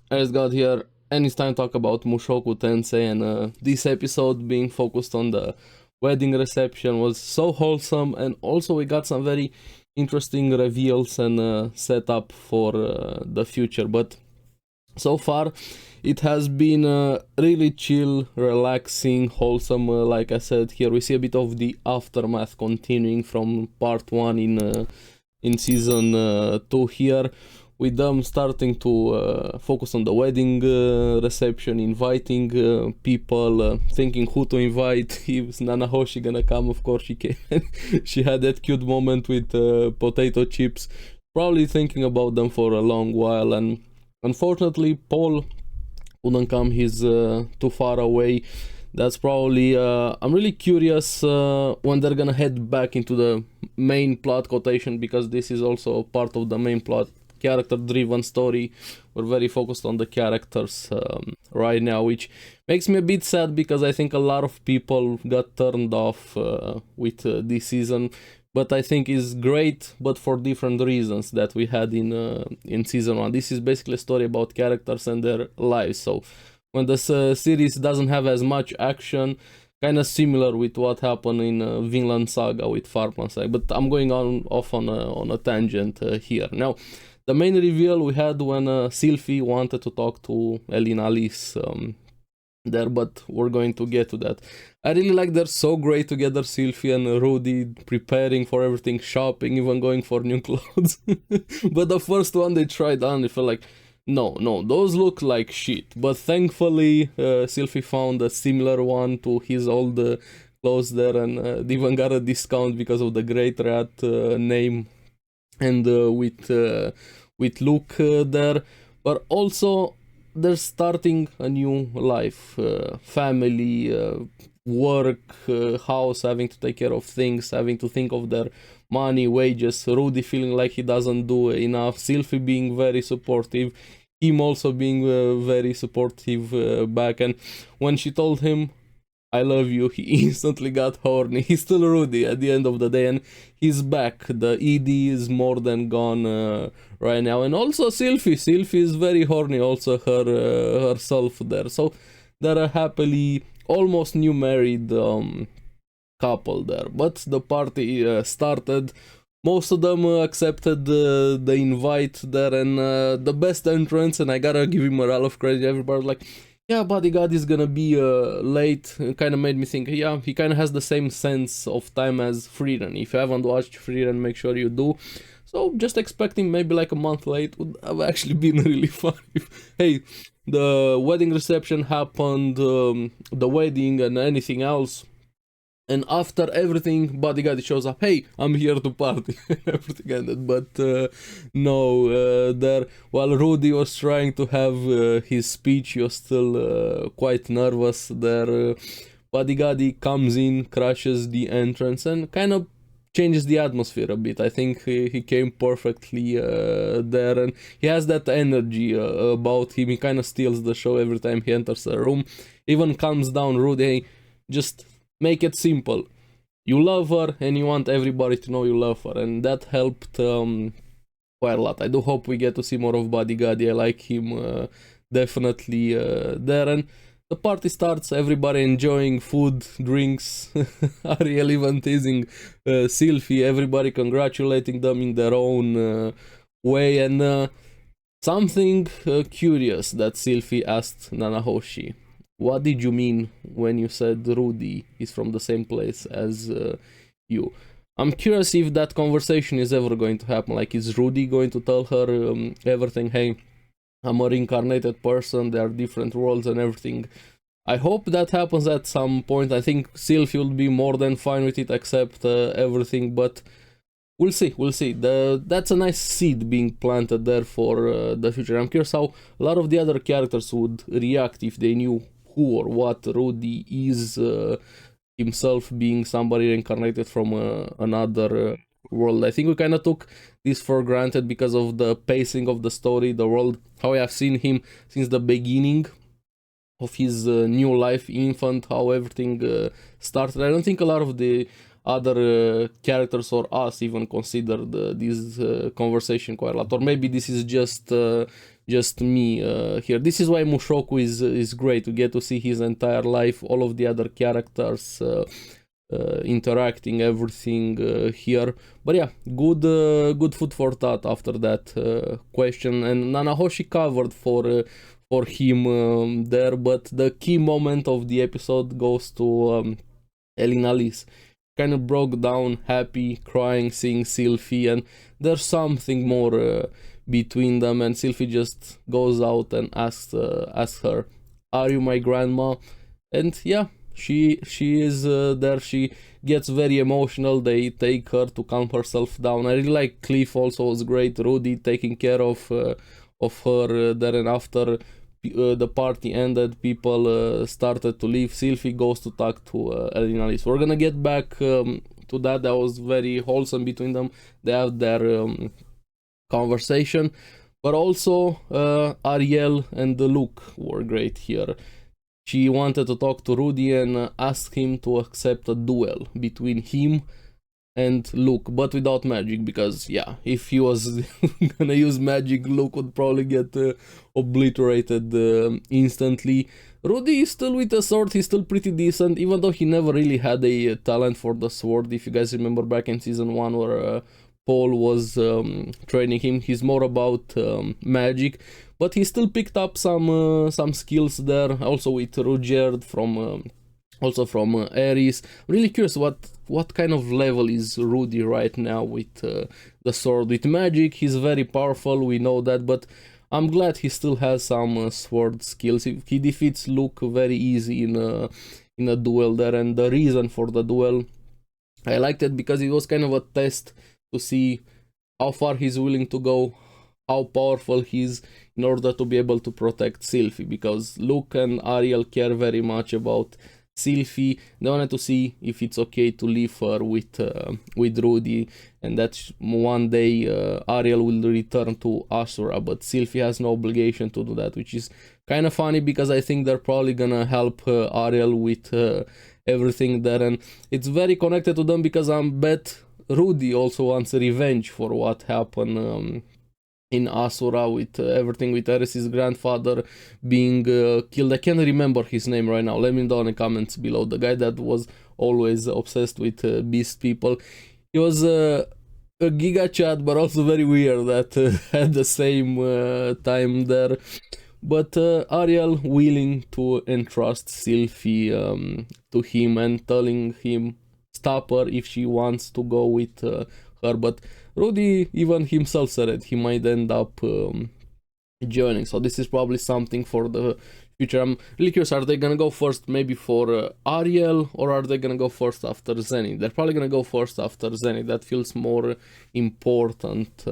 As God here, and it's time to talk about Mushoku Tensei, and this episode being focused on the wedding reception was so wholesome, and also we got some very interesting reveals and setup for the future. But so far, it has been really chill, relaxing, wholesome. Like I said, here we see a bit of the aftermath continuing from part one in season two here, with them starting to focus on the wedding reception, inviting people, thinking who to invite. Is Nanahoshi gonna come? Of course she came. She had that cute moment with potato chips, probably thinking about them for a long while. And unfortunately Paul couldn't come, he's too far away. That's probably I'm really curious when they're gonna head back into the main plot quotation, because this is also part of the main plot, character driven story. We're very focused on the characters right now, which makes me a bit sad, because I think a lot of people got turned off with this season, but I think is great, but for different reasons that we had in season one. This is basically a story about characters and their lives, so when this series doesn't have as much action, kind of similar with what happened in Vinland Saga with Farmland Saga. But I'm going off on a tangent here. Now, the main reveal we had when Sylvie wanted to talk to Elina Alice there, but we're going to get to that. I really like they're so great together, Sylvie and Rudy, preparing for everything, shopping, even going for new clothes. But the first one they tried on, it felt like, no, those look like shit. But thankfully, Sylvie found a similar one to his old clothes there, and they even got a discount because of the Great Rat name, and with Luke there. But also, they're starting a new life, family, work, house, having to take care of things, having to think of their money, wages. Rudy feeling like he doesn't do enough. Sylvie being very supportive. Him also being very supportive back. And when she told him, I love you, he instantly got horny. He's still Rudy at the end of the day, and he's back. The ED is more than gone right now. And also Sylvie is very horny, also herself there. So they're a happily, almost new married couple there. But the party started. Most of them accepted the invite there, and the best entrance, and I gotta give him a lot of credit. Everybody like, yeah, Bodyguard is gonna be late. It kind of made me think, yeah, he kind of has the same sense of time as Freedom. If you haven't watched Freedom, make sure you do. So just expecting maybe like a month late would have actually been really fun. Hey, the wedding reception happened, the wedding and anything else. And after everything, Bodyguard shows up. Hey, I'm here to party. Everything ended, but no. There, while Rudy was trying to have his speech, he was still quite nervous. There, Bodyguard comes in, crashes the entrance, and kind of changes the atmosphere a bit. I think he came perfectly there, and he has that energy about him. He kind of steals the show every time he enters a room. Even calms down Rudy. Hey, just make it simple. You love her, and you want everybody to know you love her, and that helped quite a lot. I do hope we get to see more of Bodyguard. I like him definitely there. And the party starts, everybody enjoying food, drinks, Ariel even teasing Sylvie, everybody congratulating them in their own way. And something curious that Sylvie asked Nanahoshi. What did you mean when you said Rudy is from the same place as you? I'm curious if that conversation is ever going to happen. Like, is Rudy going to tell her everything? Hey, I'm a reincarnated person, there are different worlds and everything. I hope that happens at some point. I think Sylvie will be more than fine with it, accept everything, but we'll see. That's a nice seed being planted there for the future. I'm curious how a lot of the other characters would react if they knew who or what Rudy is himself, being somebody reincarnated from another world. I think we kind of took this for granted because of the pacing of the story, the world, how I have seen him since the beginning of his new life, infant, how everything started. I don't think a lot of the other characters or us even considered this conversation quite a lot, or maybe this is just just me here. This is why Mushoku is great. We get to see his entire life, all of the other characters interacting, everything here. But yeah, good food for thought after that question. And Nanahoshi covered for him there, but the key moment of the episode goes to Elina Liz. Kind of broke down, happy, crying, seeing Sylphie, and there's something more between them, and Sylphie just goes out and asks her, "Are you my grandma?" And yeah, she is there. She gets very emotional. They take her to calm herself down. I really like Cliff, also was great. Rudy taking care of her there, and after the party ended, people started to leave. Sylphie goes to talk to Elina Liz. We're gonna get back to that. That was very wholesome between them. They have their conversation, but also Ariel and Luke were great here. She wanted to talk to Rudy and ask him to accept a duel between him and Luke, but without magic, because yeah, if he was gonna use magic, Luke would probably get obliterated instantly. Rudy is still with a sword, he's still pretty decent, even though he never really had a talent for the sword. If you guys remember back in season 1 where Paul was training him, he's more about magic, but he still picked up some skills there, also with Rudyard from also from Ares. Really curious what kind of level is Rudy right now with the sword. With magic, he's very powerful, we know that, but I'm glad he still has some sword skills. He defeats Luke very easy in a duel there, and the reason for the duel, I liked it because it was kind of a test to see how far he's willing to go, how powerful he is in order to be able to protect Sylphie, because Luke and Ariel care very much about Sylphie. They wanted to see if it's okay to leave her with Rudy, and that one day Ariel will return to Asura, but Sylphie has no obligation to do that, which is kind of funny because I think they're probably gonna help Ariel with everything there, and it's very connected to them because I bet Rudy also wants revenge for what happened in Asura with everything with Ares' grandfather being killed. I can't remember his name right now. Let me know in the comments below. The guy that was always obsessed with beast people. He was a giga chat, but also very weird at at the same time there. But Ariel willing to entrust Sylphie to him and telling him stop her if she wants to go with her, but Rudy even himself said it, he might end up joining, so this is probably something for the future. I'm really curious, are they gonna go first maybe for Ariel, or are they gonna go first after Zenny? They're probably gonna go first after Zenny, that feels more important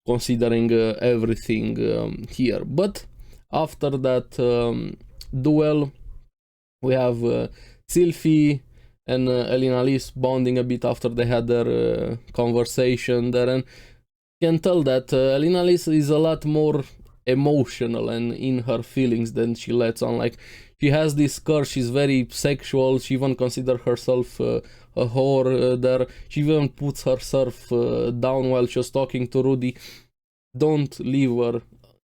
considering everything here. But after that duel, we have Sylphie and Elina Liz bonding a bit after they had their conversation there, and you can tell that Elina Liz is a lot more emotional and in her feelings than she lets on. Like, she has this curse, she's very sexual, she even considers herself a whore there. She even puts herself down while she was talking to Rudy. Don't leave her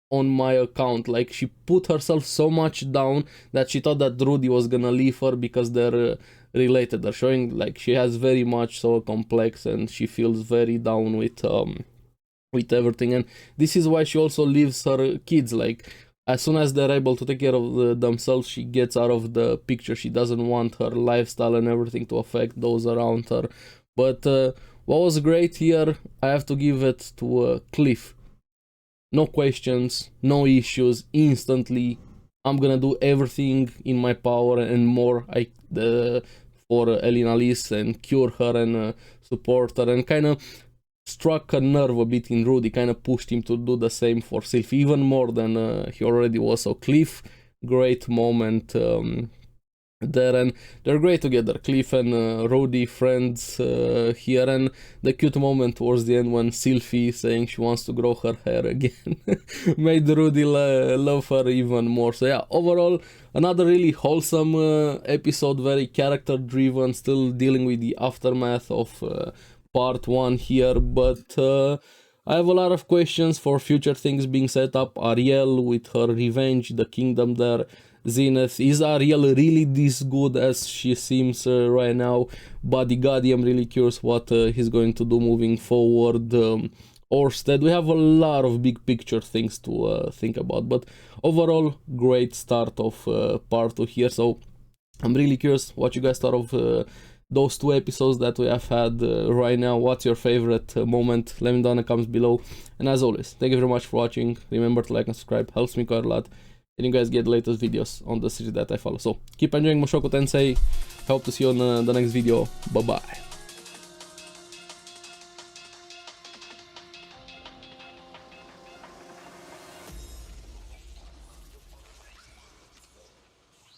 on my account. Like, she put herself so much down that she thought that Rudy was gonna leave her because they're related. They're showing like she has very much so complex and she feels very down with everything, and this is why she also leaves her kids. Like, as soon as they're able to take care of themselves, she gets out of the picture. She doesn't want her lifestyle and everything to affect those around her. But what was great here, I have to give it to Cliff. No questions, no issues, instantly I'm gonna do everything in my power and more for Elina Liz and cure her and support her, and kind of struck a nerve a bit in Rudy, kind of pushed him to do the same for Sylphie, even more than he already was. So Cliff, great moment there, and they're great together, Cliff and Rudy, friends here, and the cute moment towards the end when Sylphie saying she wants to grow her hair again made Rudy love her even more. So yeah, overall another really wholesome episode, very character driven, still dealing with the aftermath of part 1 here, but I have a lot of questions for future things being set up. Ariel with her revenge, the kingdom there, Zenith. Is Ariel really this good as she seems right now? Bodyguard, I'm really curious what he's going to do moving forward. Orsted, we have a lot of big picture things to think about, but overall, great start of part 2 here, so I'm really curious what you guys thought of those 2 episodes that we have had right now. What's your favorite moment? Let me know in the comments below, and as always, thank you very much for watching. Remember to like and subscribe, helps me quite a lot, and you guys get the latest videos on the series that I follow. So keep enjoying Mushoku Tensei, hope to see you on the next video. Bye bye.